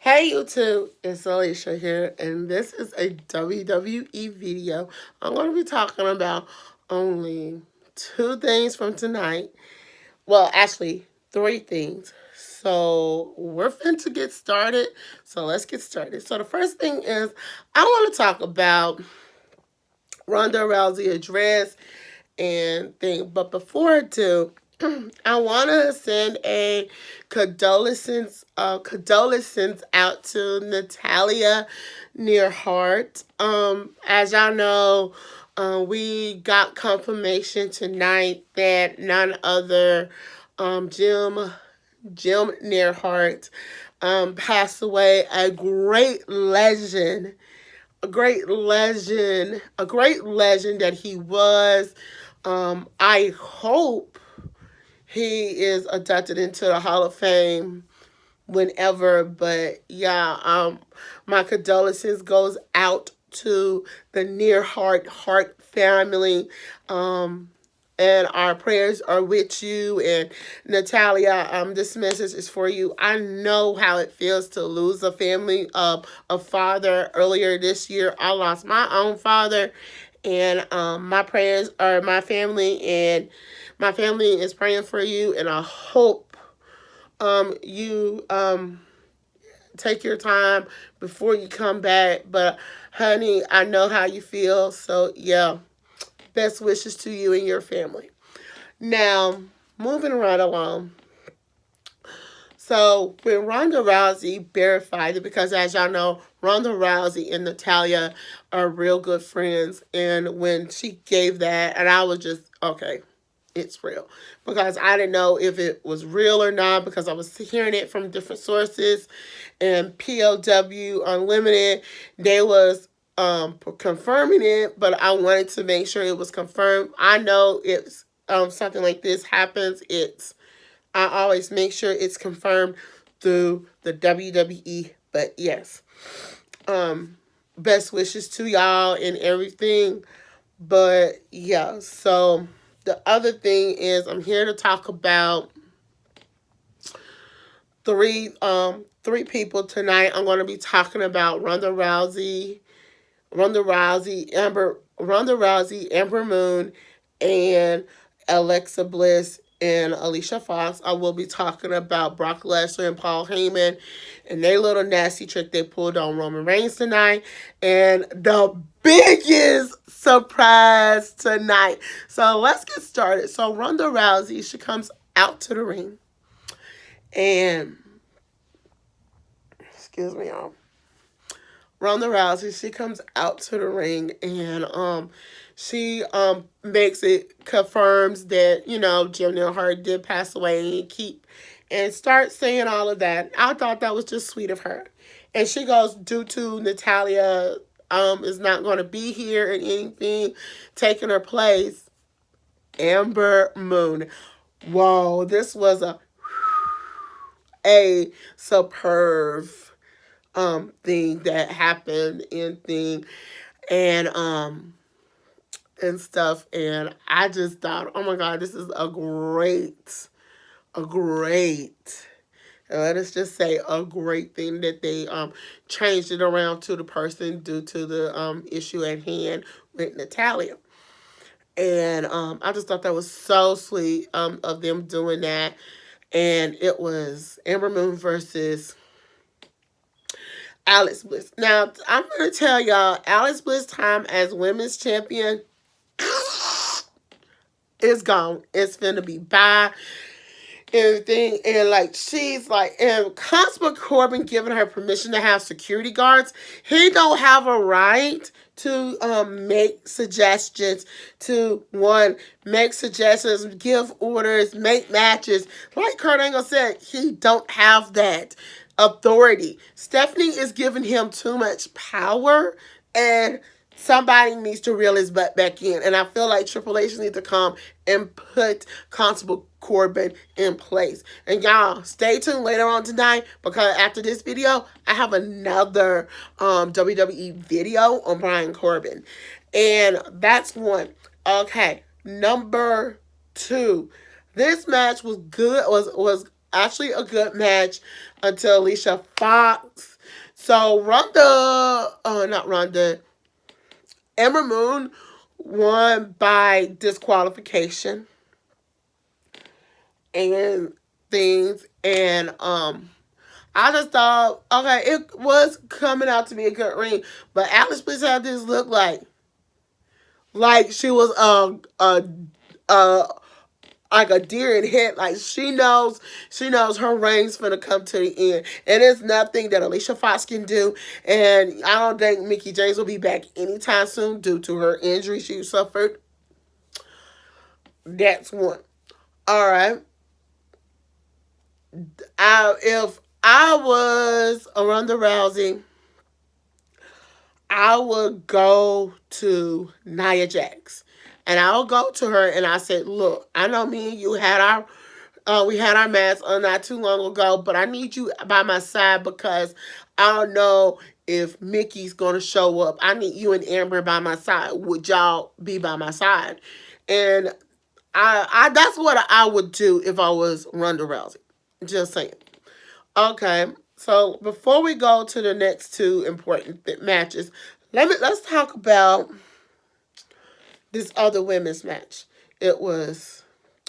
Hey YouTube, it's Alicia here, and this is a WWE video. I'm going to be talking about only two things from tonight. Well, actually, three things. So we're fin to get started. So let's get started. So the first thing is I want to talk about Ronda Rousey address and thing. But before I do, I want to send a condolences out to Natalia Nearhart. As y'all know, we got confirmation tonight that none other Jim Nearhart passed away. A great legend that he was. I hope he is inducted into the Hall of Fame whenever. But yeah, my condolences goes out to the Hart family. And our prayers are with you. And Natalia, this message is for you. I know how it feels to lose a family, a father. Earlier this year, I lost my own father, and my prayers are my family, and my family is praying for you. And I hope you take your time before you come back. But honey, I know how you feel. So yeah, best wishes to you and your family. Now, moving right along. So when Ronda Rousey verified it, because as y'all know, Ronda Rousey and Natalia are real good friends, and when she gave that, and I was just okay, it's real, because I didn't know if it was real or not, because I was hearing it from different sources, and POW Unlimited, they was confirming it, but I wanted to make sure it was confirmed. I know it's something like this happens, I always make sure it's confirmed through the WWE. But yes, best wishes to y'all and everything. But yeah, so the other thing is I'm here to talk about three people tonight. I'm going to be talking about Ronda Rousey, Amber Moon, and Alexa Bliss and Alicia Fox. I will be talking about Brock Lesnar and Paul Heyman and their little nasty trick they pulled on Roman Reigns tonight. And the biggest surprise tonight. So let's get started. So Ronda Rousey, she comes out to the ring, and excuse me, y'all. Ronda Rousey, she comes out to the ring, and she makes it confirms that Jim Neal did pass away, and starts saying all of that. I thought that was just sweet of her, and she goes, due to Natalia is not going to be here and anything taking her place, Amber Moon. Whoa, this was a superb thing that happened and and stuff, and I just thought, oh my god, this is a great let's just say a great thing that they changed it around to the person due to the issue at hand with Natalia. And I just thought that was so sweet of them doing that. And it was Amber Moon versus Alex Bliss. Now, I'm going to tell y'all, Alex Bliss time as women's champion is gone. It's finna be bye. Everything. And like, she's like, and Constable Corbin giving her permission to have security guards. He don't have a right to make suggestions, give orders, make matches. Like Kurt Angle said, he don't have that authority. Stephanie is giving him too much power, and somebody needs to reel his butt back in. And I feel like Triple H needs to come and put Constable Corbin in place. And y'all, stay tuned later on tonight, because after this video, I have another WWE video on Brian Corbin. And that's one. Okay, number two. This match was good. Was actually a good match until Alicia Fox. So Ronda, not Ronda, Ember Moon won by disqualification and things, and I just thought, okay, it was coming out to be a good ring, but Alex Bliss had this look like she was a like a deer in head. Like she knows her reign's gonna come to the end, and it's nothing that Alicia Fox can do. And I don't think Mickie James will be back anytime soon due to her injury she suffered. That's one. All right. If I was Ronda Rousey, I would go to Nia Jax. And I'll go to her and I said, look, I know me and you had we had our match not too long ago, but I need you by my side because I don't know if Mickey's gonna show up. I need you and Amber by my side. Would y'all be by my side? And I that's what I would do if I was Ronda Rousey. Just saying. Okay, so before we go to the next two important matches, let's talk about this other women's match. It was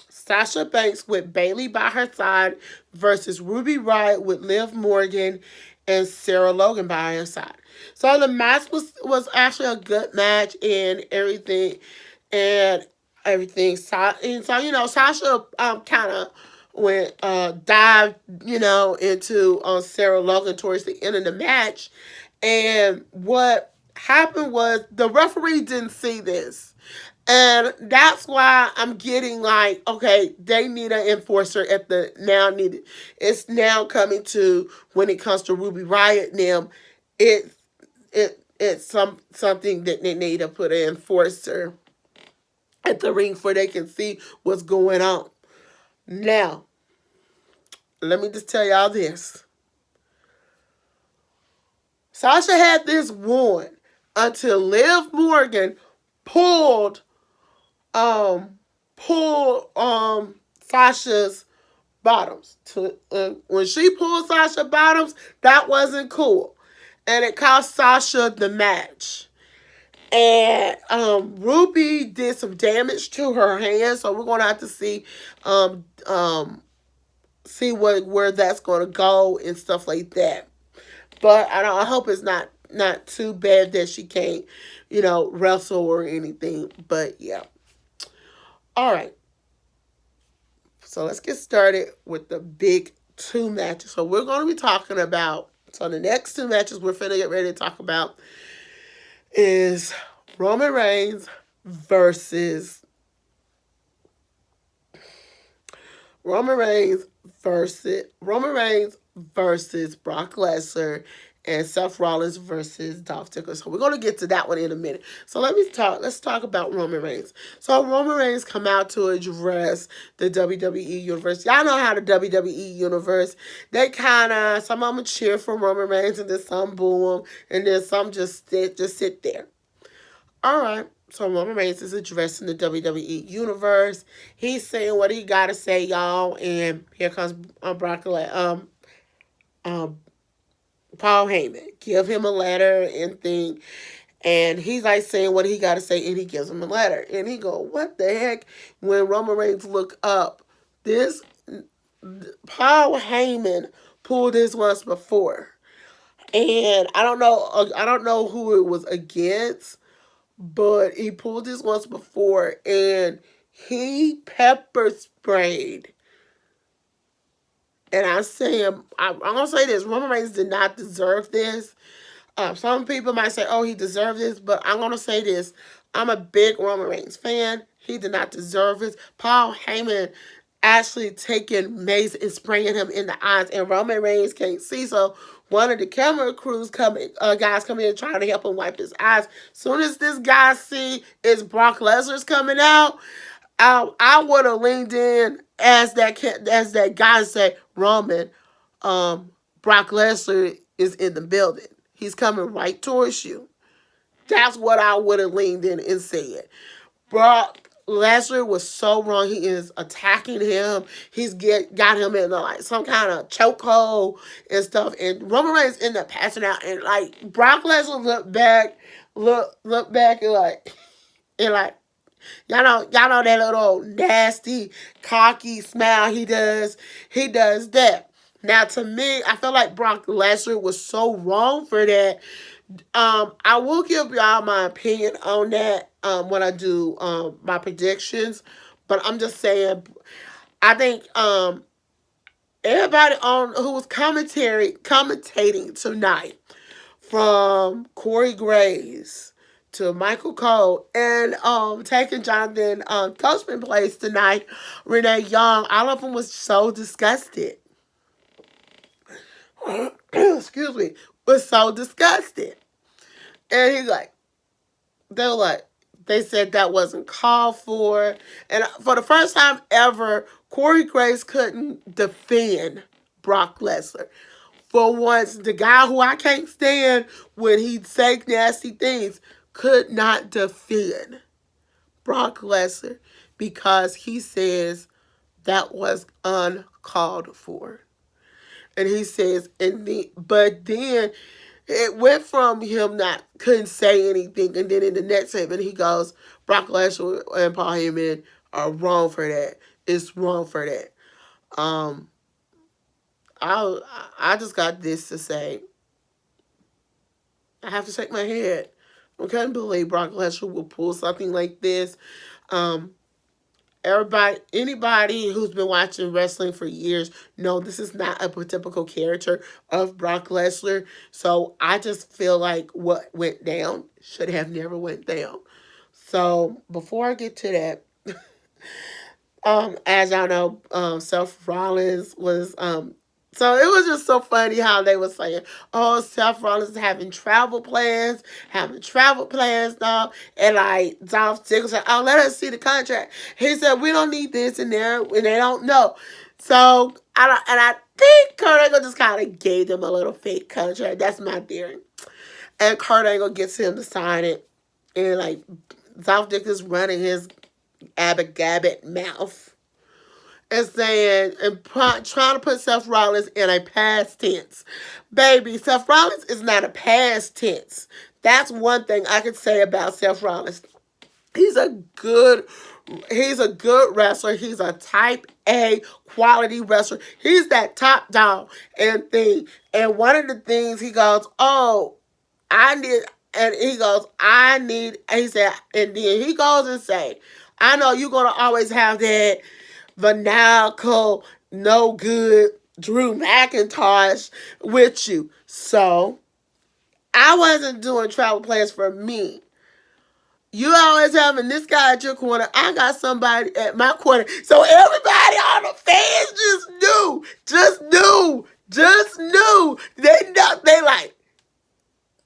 Sasha Banks with Bayley by her side versus Ruby Riott with Liv Morgan and Sarah Logan by her side. So the match was actually a good match and everything, and everything. And so Sasha kind of went dived into Sarah Logan towards the end of the match, and what happened was the referee didn't see this. And that's why I'm getting like, okay, they need an enforcer at the now needed. It's now coming to when it comes to Ruby Riott now, it it's something that they need to put an enforcer at the ring for they can see what's going on. Now, let me just tell y'all this. Sasha had this won until Liv Morgan pulled um Sasha's bottoms. When she pulled Sasha bottoms, that wasn't cool. And it cost Sasha the match. And Ruby did some damage to her hand, so we're gonna have to um um see where that's gonna go and stuff like that. But I hope it's not too bad that she can't, wrestle or anything. But yeah. All right. So let's get started with the big two matches. So we're going to be talking about, so the next two matches we're finna get ready to talk about is Roman Reigns versus Roman Reigns versus Brock Lesnar and Seth Rollins versus Dolph Ziggler. So we're gonna get to that one in a minute. So let's talk about Roman Reigns. So Roman Reigns come out to address the WWE universe. Y'all know how the WWE universe, they kinda some of them cheer for Roman Reigns and then some boo him and then some just sit there. Alright. So Roman Reigns is addressing the WWE universe. He's saying what he gotta say, y'all, and here comes um Paul Heyman. Give him a letter and thing. And he's like saying what he got to say, and he gives him a letter. And he go, what the heck? When Roman Reigns look up, this Paul Heyman pulled this once before. And I don't know who it was against, but he pulled this once before, and he pepper sprayed. And I'm gonna say this: Roman Reigns did not deserve this. Some people might say, "Oh, he deserved this," but I'm gonna say this: I'm a big Roman Reigns fan. He did not deserve this. Paul Heyman actually taking mace and spraying him in the eyes, and Roman Reigns can't see. So one of the camera guys come in trying to help him wipe his eyes. Soon as this guy see is Brock Lesnar's coming out, I would have leaned in as that guy said, Roman, Brock Lesnar is in the building. He's coming right towards you. That's what I would have leaned in and said. Brock Lesnar was so wrong. He is attacking him. Got him in like some kind of chokehold and stuff. And Roman Reigns ended up passing out. And like Brock Lesnar looked back and like y'all know that little nasty, cocky smile he does. He does that. Now, to me, I feel like Brock Lesnar was so wrong for that. I will give y'all my opinion on that when I do my predictions, but I'm just saying, I think everybody on who was commentating tonight, from Corey Graves to Michael Cole and taking Jonathan Coachman place tonight, Renee Young, all of them was so disgusted. Excuse me, was so disgusted. And they were like, they said that wasn't called for. And for the first time ever, Corey Graves couldn't defend Brock Lesnar. For once, the guy who I can't stand when he say nasty things could not defend Brock Lesnar because he says that was uncalled for. And he says, but then it went from him not couldn't say anything, and then in the next segment he goes, Brock Lesnar and Paul Heyman are wrong for that. It's wrong for that. Um, I just got this to say. I have to shake my head. I can't believe Brock Lesnar will pull something like this. Um, anybody who's been watching wrestling for years know this is not a typical character of Brock Lesnar. So I just feel like what went down should have never went down. So before I get to that, as y'all know, Seth Rollins was so it was just so funny how they were saying, oh, Seth Rollins is having travel plans now. And like Dolph Ziggler said, oh, let us see the contract. He said, we don't need this in there, and they don't know. So I think Kurt Angle just kind of gave them a little fake contract. That's my theory. And Kurt Angle gets him to sign it. And like Dolph Ziggler's running his Abbott Gabbett mouth and saying and trying to put Seth Rollins in a past tense. Baby, Seth Rollins is not a past tense. That's one thing I could say about Seth Rollins. He's a good wrestler. He's a type A quality wrestler. He's that top dog and thing. And one of the things he goes, oh, I need, and he said, and then he goes and say, I know you're going to always have that Vanilco, no good Drew McIntosh with you. So I wasn't doing travel plans for me. You always having this guy at your corner. I got somebody at my corner. So everybody, all the fans just knew. They like,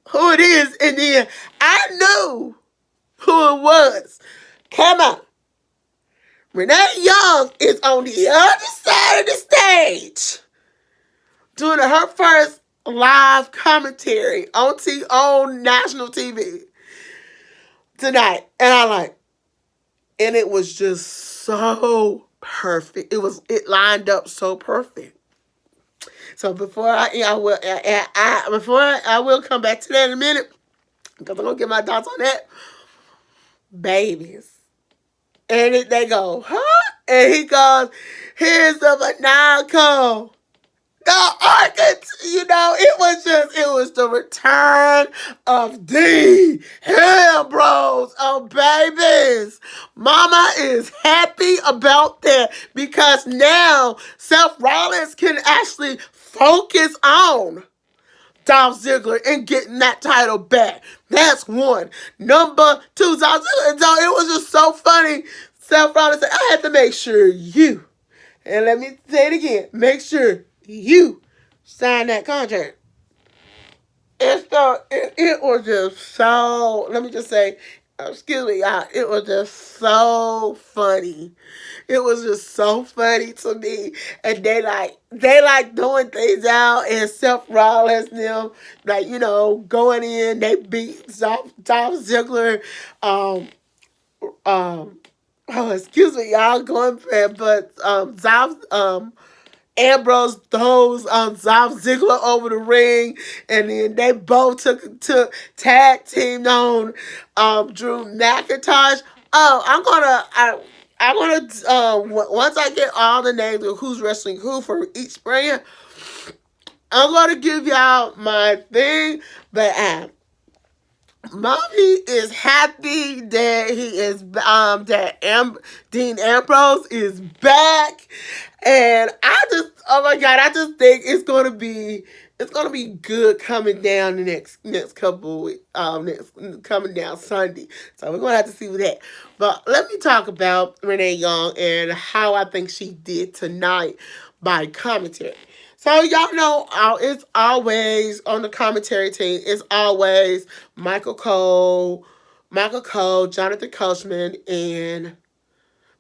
who it is. And then I knew who it was. Come on. Renee Young is on the other side of the stage doing her first live commentary on national TV tonight. And it was just so perfect. It lined up so perfect. So before I will come back to that in a minute, because I'm gonna get my thoughts on that. Babies. And they go, huh? And he goes, here's the Monaco. The it was the return of the Ambrose. Oh, babies. Mama is happy about that because now Seth Rollins can actually focus on Dolph Ziggler and getting that title back. That's one. Number two, Dolph Ziggler. So it was just so funny. Seth Rollins said, I had to make sure you, and let me say it again, make sure you sign that contract. It was just so, let me just say, excuse me, y'all, it was just so funny. It was just so funny to me. And they like doing things out, and Seth Rollins them, like, going in, they beat Dolph Ziggler, um, Oh, excuse me, y'all going bad, but Ambrose throws Dolph Ziggler over the ring, and then they both took tag team on Drew McIntyre. Oh, I'm gonna once I get all the names of who's wrestling who for each brand, I'm gonna give y'all my thing. But Mommy is happy that he is Dean Ambrose is back, and I just, oh my god, I just think it's gonna be good coming down the next couple of weeks, next coming down Sunday. So we're gonna have to see with that. But let me talk about Renee Young and how I think she did tonight by commentary. So y'all know it's always on the commentary team. It's always Michael Cole, Jonathan Coachman, and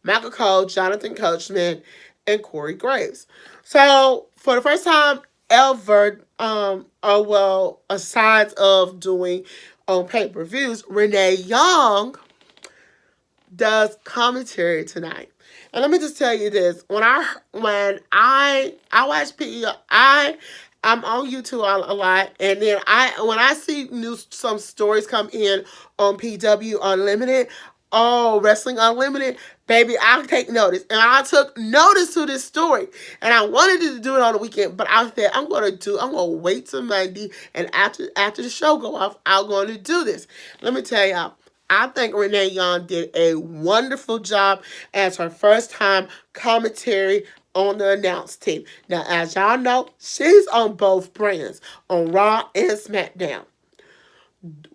Michael Cole, Jonathan Coachman, and Corey Graves. So for the first time ever, aside of doing on pay-per-views, Renee Young does commentary tonight. And let me just tell you this: when I watch PE, I'm on YouTube a lot, and then when I see some stories come in on PW Unlimited, oh, Wrestling Unlimited, baby, I'll take notice. And I took notice to this story. And I wanted to do it on the weekend, but I said, I'm gonna wait till Monday, and after the show go off, I'm gonna do this. Let me tell y'all, I think Renee Young did a wonderful job as her first time commentary on the announce team. Now, as y'all know, she's on both brands, on Raw and SmackDown.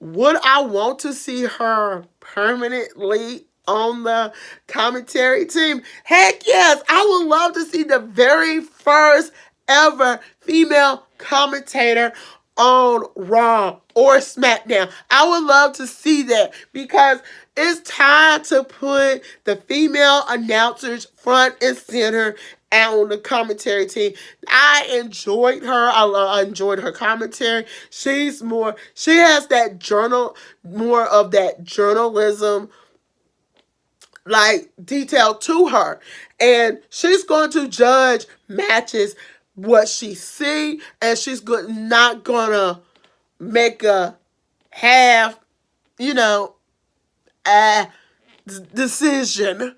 Would I want to see her permanently on the commentary team? Heck yes, I would love to see the very first ever female commentator on Raw or SmackDown. I would love to see that because it's time to put the female announcers front and center on the commentary team. I enjoyed her. I enjoyed her commentary. She has more of that journalism like detail to her, and she's going to judge matches what she see, and not gonna make a half, you know, uh, decision.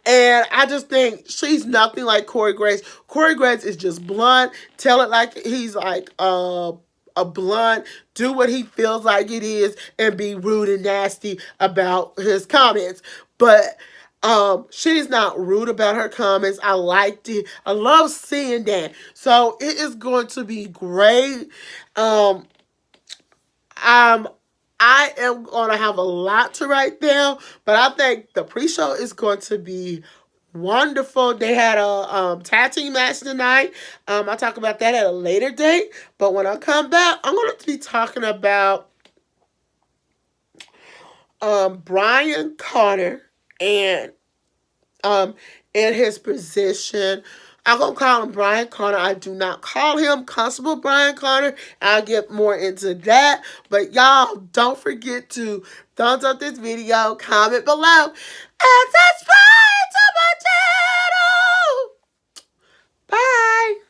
And I just think she's nothing like Corey Graves. Corey Graves is just blunt. Tell it like he's like a blunt. Do what he feels like it is, and be rude and nasty about his comments. But she's not rude about her comments. I liked it. I love seeing that. So it is going to be great. Um, um, I am going to have a lot to write down, but I think the pre-show is going to be wonderful. They had a tag team match tonight. I'll talk about that at a later date. But when I come back, I'm going to be talking about Brian Connor and in his position. I'm going to call him Brian Connor. I do not call him Constable Brian Connor. I'll get more into that. But y'all, don't forget to thumbs up this video, comment below, and subscribe to my channel. Bye.